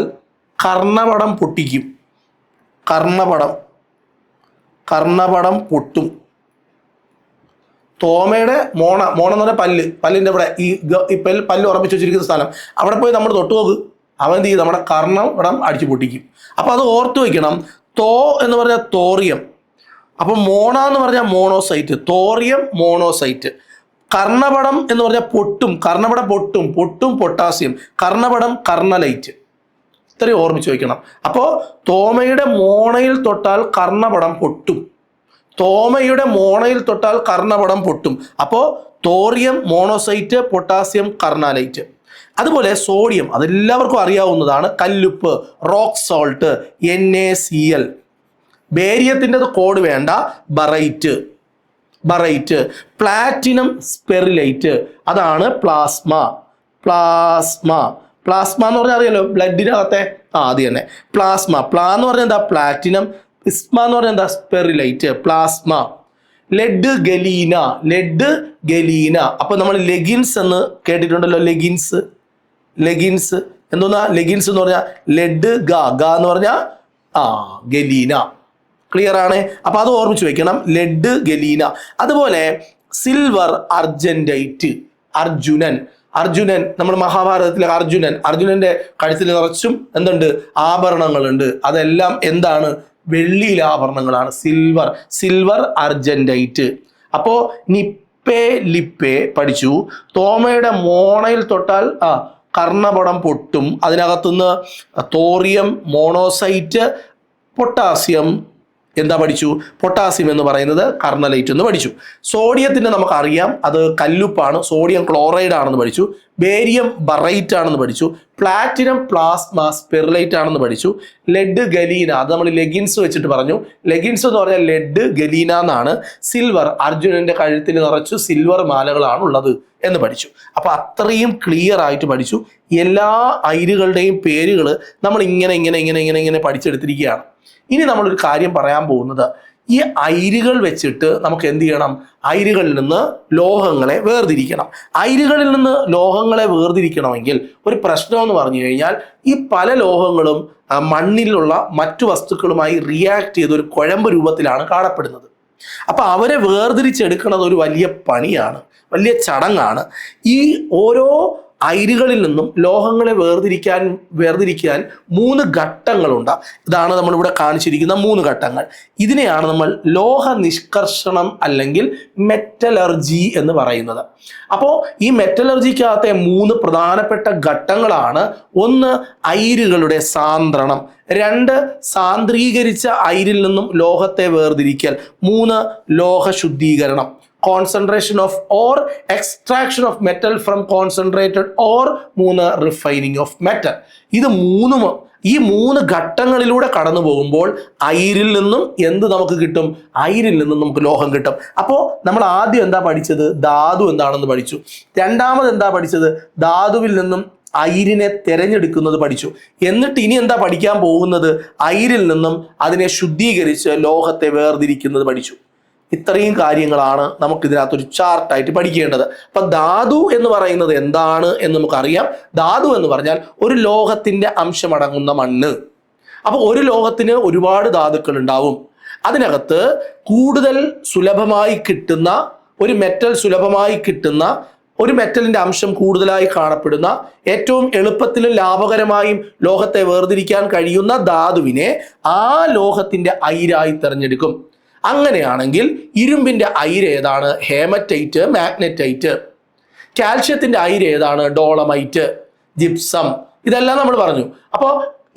കർണപടം പൊട്ടിക്കും. കർണപടം പൊട്ടും. തോമയുടെ മോണ എന്ന് പറഞ്ഞാൽ പല്ലിൻ്റെ ഇവിടെ ഈ പല്ല് ഉറപ്പിച്ച് വെച്ചിരിക്കുന്ന സ്ഥലം, അവിടെ പോയി നമ്മൾ തൊട്ട് നോക്ക്, അവൻ എന്ത് ചെയ്യും? നമ്മുടെ കർണപടം അടിച്ചു പൊട്ടിക്കും. അപ്പോൾ അത് ഓർത്ത് വയ്ക്കണം. തോ എന്ന് പറഞ്ഞാൽ തോറിയം, അപ്പോൾ മോണ എന്ന് പറഞ്ഞാൽ മോണോസൈറ്റ്, തോറിയം മോണോസൈറ്റ്. കർണപടം എന്ന് പറഞ്ഞാൽ കർണപടം പൊട്ടും, പൊട്ടാസ്യം. കർണപടം കർണലൈറ്റ്. ഇത്രയും ഓർമ്മിച്ച് വയ്ക്കണം. അപ്പോൾ തോമയുടെ മോണയിൽ തൊട്ടാൽ കർണപടം പൊട്ടും. അപ്പോൾ തോറിയം മോണോസൈറ്റ്, പൊട്ടാസ്യം കർണലൈറ്റ്. അതുപോലെ സോഡിയം, അതെല്ലാവർക്കും അറിയാവുന്നതാണ്. കല്ലുപ്പ്, റോക്ക് സോൾട്ട്, NaCl. ബേരിയത്തിൻ്റെ കോഡ് വേണ്ട, ബറൈറ്റ്. പ്ലാറ്റിനം സ്പെറിലൈറ്റ്, അതാണ് പ്ലാസ്മ എന്ന് പറഞ്ഞാൽ അറിയാലോ, ബ്ലഡിനകത്തെ. അത് തന്നെ പ്ലാസ്മ. എന്ന് പറഞ്ഞാൽ എന്താ? പ്ലാറ്റിനം. പ്ലാസ്മ എന്ന് പറഞ്ഞാൽ എന്താ? Sperrylite, plasma. Lead galena. അപ്പൊ നമ്മൾ ലെഗിൻസ് എന്ന് കേട്ടിട്ടുണ്ടല്ലോ. ലെഗിൻസ് എന്തോന്നാ? ലെഗിൻസ് എന്ന് പറഞ്ഞാൽ ലെഡ് എന്ന് പറഞ്ഞാൽ ഗലീന. ക്ലിയർ ആണ്? അപ്പൊ അത് ഓർമ്മിച്ച് വെക്കണം, ലെഡ് ഗലീന. അതുപോലെ സിൽവർ അർജന്റൈറ്റ്, അർജുനൻ നമ്മുടെ മഹാഭാരതത്തിലെ അർജുനന്റെ കഴുത്തിൽ നിറച്ചും എന്തുണ്ട്? ആഭരണങ്ങളുണ്ട്. അതെല്ലാം എന്താണ്? വെള്ളിയിലെ ആഭരണങ്ങളാണ്. സിൽവർ അർജന്റൈറ്റ്. അപ്പോ ലിപ്പേ പഠിച്ചു. തോമയുടെ മോണയിൽ തൊട്ടാൽ കർണപടം പൊട്ടും. അതിനകത്തുനിന്ന് തോറിയം, മോണോസൈറ്റ്, പൊട്ടാസ്യം എന്താ പഠിച്ചു? പൊട്ടാസ്യം എന്ന് പറയുന്നത് കർണലൈറ്റ് എന്ന് പഠിച്ചു. സോഡിയത്തിന്റെ നമുക്കറിയാം അത് കല്ലുപ്പാണ്, സോഡിയം ക്ലോറൈഡ് ആണെന്ന് പഠിച്ചു. ബേരിയം ബറൈറ്റ് ആണെന്ന് പഠിച്ചു. പ്ലാറ്റിനം പ്ലാസ്മ സ്പെറിലൈറ്റ് ആണെന്ന് പഠിച്ചു. ലെഡ് ഗലീന അത് നമ്മൾ ലെഗിൻസ് വെച്ചിട്ട് പറഞ്ഞു. ലെഗിൻസ് എന്ന് പറഞ്ഞാൽ ലെഡ് ഗലീന എന്നാണ്. സിൽവർ അർജുനന്റെ കഴുത്തിൽ നിറച്ചു സിൽവർ മാലകളാണ് ഉള്ളത് എന്ന് പഠിച്ചു. അപ്പൊ അത്രയും ക്ലിയർ ആയിട്ട് പഠിച്ചു. എല്ലാ അയിരുകളുടെയും പേരുകൾ നമ്മൾ ഇങ്ങനെ പഠിച്ചെടുത്തിരിക്കുകയാണ്. ഇനി നമ്മളൊരു കാര്യം പറയാൻ പോകുന്നത്, ഈ അയിരുകൾ വെച്ചിട്ട് നമുക്ക് എന്ത് ചെയ്യണം? അയിരുകളിൽ നിന്ന് ലോഹങ്ങളെ വേർതിരിക്കണം. അയിരുകളിൽ നിന്ന് ലോഹങ്ങളെ വേർതിരിക്കണമെങ്കിൽ ഒരു പ്രശ്നം എന്ന് പറഞ്ഞു കഴിഞ്ഞാൽ, ഈ പല ലോഹങ്ങളും മണ്ണിലുള്ള മറ്റു വസ്തുക്കളുമായി റിയാക്ട് ചെയ്ത് ഒരു കുഴമ്പ് രൂപത്തിലാണ് കാണപ്പെടുന്നത്. അപ്പൊ അവരെ വേർതിരിച്ചെടുക്കുന്നത് ഒരു വലിയ പണിയാണ്, വലിയ ചടങ്ങാണ്. ഈ ഓരോ അയിരുകളിൽ നിന്നും ലോഹങ്ങളെ വേർതിരിക്കാൻ 3 ഘട്ടങ്ങളുണ്ട്. ഇതാണ് നമ്മളിവിടെ കാണിച്ചിരിക്കുന്ന 3 ഘട്ടങ്ങൾ. ഇതിനെയാണ് നമ്മൾ ലോഹ നിഷ്കർഷണം അല്ലെങ്കിൽ മെറ്റലർജി എന്ന് പറയുന്നത്. അപ്പോൾ ഈ മെറ്റലർജിക്കകത്തെ 3 പ്രധാനപ്പെട്ട ഘട്ടങ്ങളാണ്: 1 അയിരുകളുടെ സാന്ദ്രണം, 2 സാന്ദ്രീകരിച്ച അയിരിൽ നിന്നും ലോഹത്തെ വേർതിരിക്കൽ, 3 ലോഹ ശുദ്ധീകരണം, concentration of or extraction of metal from concentrated or 3 refining of metal. ഈ 3 ഘട്ടങ്ങളിലൂടെ കടന്നു പോകുമ്പോൾ അയിരിൽ നിന്നും എന്ത് നമുക്ക് കിട്ടും? അയിരിൽ നിന്നും നമുക്ക് ലോഹം കിട്ടും. അപ്പോൾ നമ്മൾ ആദ്യം എന്താ പഠിച്ചത്? ധാതു എന്താണെന്ന് പഠിച്ചു. രണ്ടാമത് എന്താ പഠിച്ചത്? ധാതുവിൽ നിന്നും അയിരിനെ തിരഞ്ഞെടുക്കുന്നത് പഠിച്ചു. എന്നിട്ട് ഇനി എന്താ പഠിക്കാൻ പോകുന്നത്? അയിരിൽ നിന്നും അതിനെ ശുദ്ധീകരിച്ച് ലോഹത്തെ വേർതിരിക്കുന്നത് പഠിച്ചു. ഇത്രയും കാര്യങ്ങളാണ് നമുക്ക് ഇതിനകത്തൊരു ചാർട്ടായിട്ട് പഠിക്കേണ്ടത്. അപ്പൊ ധാതു എന്ന് പറയുന്നത് എന്താണ് എന്ന് നമുക്കറിയാം. ധാതു എന്ന് പറഞ്ഞാൽ ഒരു ലോഹത്തിന്റെ അംശമടങ്ങുന്ന മണ്ണ്. അപ്പൊ ഒരു ലോഹത്തിന് ഒരുപാട് ധാതുക്കൾ ഉണ്ടാവും. അതിനകത്ത് കൂടുതൽ സുലഭമായി കിട്ടുന്ന ഒരു മെറ്റലിന്റെ അംശം കൂടുതലായി കാണപ്പെടുന്ന, ഏറ്റവും എളുപ്പത്തിലും ലാഭകരമായും ലോഹത്തെ വേർതിരിക്കാൻ കഴിയുന്ന ധാതുവിനെ ആ ലോഹത്തിന്റെ അയിരായി തിരഞ്ഞെടുക്കും. അങ്ങനെയാണെങ്കിൽ ഇരുമ്പിന്റെ അയിര് ഏതാണ്? Haematite, magnetite. കാൽഷ്യത്തിന്റെ അയിര് ഏതാണ്? Dolomite, gypsum. ഇതെല്ലാം നമ്മൾ പറഞ്ഞു. അപ്പോൾ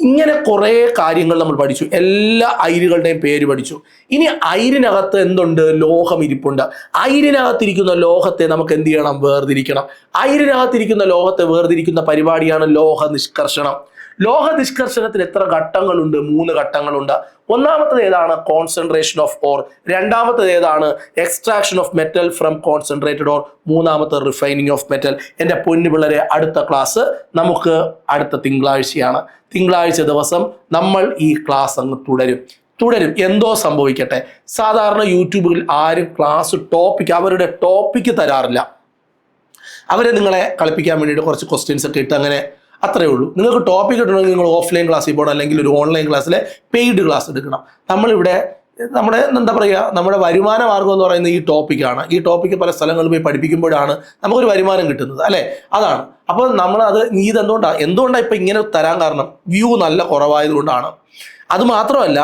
ഇങ്ങനെ കുറേ കാര്യങ്ങൾ നമ്മൾ പഠിച്ചു. എല്ലാ അയിരുകളുടെയും പേര് പഠിച്ചു. ഇനി അയിരിനകത്ത് എന്തുണ്ട്? ലോഹം ഇരിപ്പുണ്ട്. അയിരിനകത്തിരിക്കുന്ന ലോഹത്തെ നമുക്ക് എന്ത് ചെയ്യണം? വേർതിരിക്കണം. അയിരിനകത്തിരിക്കുന്ന ലോഹത്തെ വേർതിരിക്കുന്ന പരിപാടിയാണ് ലോഹ നിഷ്കർഷണം. ലോഹ നിഷ്കർഷണത്തിന് എത്ര ഘട്ടങ്ങളുണ്ട്? 3 ഘട്ടങ്ങളുണ്ട്. ഒന്നാമത്തത് ഏതാണ്? Concentration of or. രണ്ടാമത്തത് ഏതാണ്? Extraction of metal from concentrated or. മൂന്നാമത്തെ റിഫൈനിങ് ഓഫ് മെറ്റൽ. എൻ്റെ പൊന്നു പിള്ളേരെ, അടുത്ത ക്ലാസ് നമുക്ക് അടുത്ത തിങ്കളാഴ്ചയാണ്. തിങ്കളാഴ്ച ദിവസം നമ്മൾ ഈ ക്ലാസ് അങ്ങ് തുടരും. എന്തോ സംഭവിക്കട്ടെ. സാധാരണ യൂട്യൂബിൽ ആരും അവരുടെ ടോപ്പിക്ക് തരാറില്ല. അവരെ നിങ്ങളെ കളിപ്പിക്കാൻ വേണ്ടിയിട്ട് കുറച്ച് ക്വസ്റ്റ്യൻസ് ഒക്കെ ഇട്ട് അങ്ങനെ അത്രയേ ഉള്ളൂ. നിങ്ങൾക്ക് ടോപ്പിക് കിട്ടണമെങ്കിൽ നിങ്ങൾ ഓഫ്ലൈൻ ക്ലാസ്സിൽ പോകണം, അല്ലെങ്കിൽ ഒരു ഓൺലൈൻ ക്ലാസ്സിലെ പെയ്ഡ് ക്ലാസ് എടുക്കണം. നമ്മളിവിടെ നമ്മുടെ വരുമാന മാർഗം എന്ന് പറയുന്നത് ഈ ടോപ്പിക്കാണ്. ഈ ടോപ്പിക്ക് പല സ്ഥലങ്ങളിൽ പോയി പഠിപ്പിക്കുമ്പോഴാണ് നമുക്കൊരു വരുമാനം കിട്ടുന്നത്, അല്ലേ? അതാണ്. അപ്പോൾ എന്തുകൊണ്ടാണ് ഇപ്പം ഇങ്ങനെ തരാൻ കാരണം? വ്യൂ നല്ല കുറവായതുകൊണ്ടാണ്. അതുമാത്രമല്ല,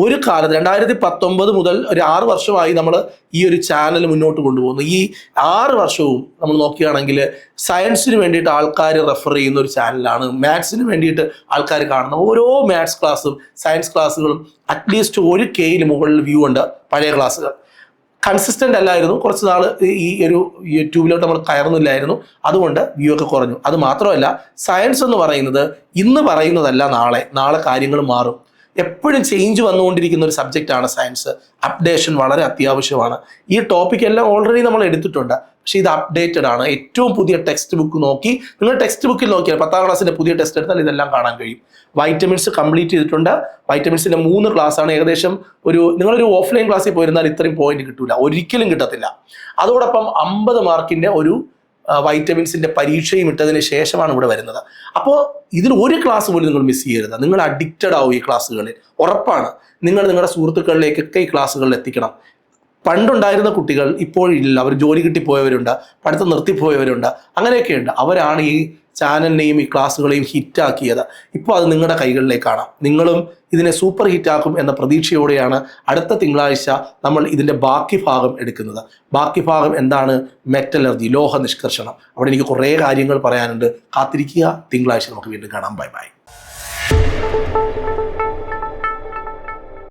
ഒരു കാലത്ത് 2019 മുതൽ ഒരു 6 വർഷമായി നമ്മൾ ഈ ഒരു ചാനൽ മുന്നോട്ട് കൊണ്ടുപോകുന്നു. ഈ 6 വർഷവും നമ്മൾ നോക്കുകയാണെങ്കിൽ സയൻസിന് വേണ്ടിയിട്ട് ആൾക്കാർ റെഫർ ചെയ്യുന്ന ഒരു ചാനലാണ്. മാത്സിന് വേണ്ടിയിട്ട് ആൾക്കാർ കാണുന്ന ഓരോ മാത്സ് ക്ലാസ്സും സയൻസ് ക്ലാസ്സുകളും അറ്റ്ലീസ്റ്റ് 1K മുകളിൽ വ്യൂ ഉണ്ട്. പഴയ ക്ലാസ്സുകൾ കൺസിസ്റ്റൻ്റ് അല്ലായിരുന്നു. കുറച്ച് നാൾ ഈ ഒരു യൂട്യൂബിലോട്ട് നമ്മൾ കയറുന്നില്ലായിരുന്നു. അതുകൊണ്ട് വ്യൂ ഒക്കെ കുറഞ്ഞു. അത് മാത്രമല്ല, സയൻസ് എന്ന് പറയുന്നത് ഇന്ന് പറയുന്നതല്ല നാളെ കാര്യങ്ങൾ മാറും. എപ്പോഴും ചേഞ്ച് വന്നുകൊണ്ടിരിക്കുന്ന ഒരു സബ്ജക്റ്റാണ് സയൻസ്. അപ്ഡേഷൻ വളരെ അത്യാവശ്യമാണ്. ഈ ടോപ്പിക് എല്ലാം ഓൾറെഡി നമ്മൾ എടുത്തിട്ടുണ്ട്. പക്ഷേ ഇത് അപ്ഡേറ്റഡ് ആണ്. ഏറ്റവും പുതിയ ടെക്സ്റ്റ് ബുക്ക് നോക്കി, നിങ്ങൾ ടെക്സ്റ്റ് ബുക്കിൽ നോക്കിയാൽ 10ാം ക്ലാസ്സിൻ്റെ പുതിയ ടെസ്റ്റ് എടുത്താൽ ഇതെല്ലാം കാണാൻ കഴിയും. വൈറ്റമിൻസ് കംപ്ലീറ്റ് ചെയ്തിട്ടുണ്ട്. വൈറ്റമിൻസിൻ്റെ 3 ക്ലാസ്സാണ്. ഏകദേശം നിങ്ങളൊരു ഓഫ്ലൈൻ ക്ലാസ്സിൽ പോയിരുന്നാൽ ഇത്രയും പോയിന്റ് കിട്ടില്ല, ഒരിക്കലും കിട്ടത്തില്ല. അതോടൊപ്പം 50 മാർക്കിൻ്റെ ഒരു വൈറ്റമിൻസിൻ്റെ പരീക്ഷയും ഇട്ടതിന് ശേഷമാണ് ഇവിടെ വരുന്നത്. അപ്പോൾ ഇതിൽ ഒരു ക്ലാസ് പോലും നിങ്ങൾ മിസ് ചെയ്യരുത്. നിങ്ങൾ അഡിക്റ്റഡ് ആവും ഈ ക്ലാസ്സുകളിൽ, ഉറപ്പാണ്. നിങ്ങൾ നിങ്ങളുടെ സുഹൃത്തുക്കളിലേക്കൊക്കെ ഈ ക്ലാസ്സുകളിൽ എത്തിക്കണം. പണ്ടുണ്ടായിരുന്ന കുട്ടികൾ ഇപ്പോഴില്ല. അവർ ജോലി കിട്ടിപ്പോയവരുണ്ട്, പഠിത്തം നിർത്തിപ്പോയവരുണ്ട്, അങ്ങനെയൊക്കെയുണ്ട്. അവരാണ് ഈ ചാനലിനെയും ഈ ക്ലാസ്സുകളെയും ഹിറ്റാക്കിയത്. ഇപ്പോൾ അത് നിങ്ങളുടെ കൈകളിലേക്കാണ്. നിങ്ങളും ഇതിനെ സൂപ്പർ ഹിറ്റാക്കും എന്ന പ്രതീക്ഷയോടെയാണ് അടുത്ത തിങ്കളാഴ്ച നമ്മൾ ഇതിൻ്റെ ബാക്കി ഭാഗം എടുക്കുന്നത്. ബാക്കി ഭാഗം എന്താണ്? മെറ്റലർജി, ലോഹ നിഷ്കർഷണം. അവിടെ എനിക്ക് കുറേ കാര്യങ്ങൾ പറയാനുണ്ട്. കാത്തിരിക്കുക. തിങ്കളാഴ്ച നമുക്ക് വീണ്ടും കാണാം. Bye bye.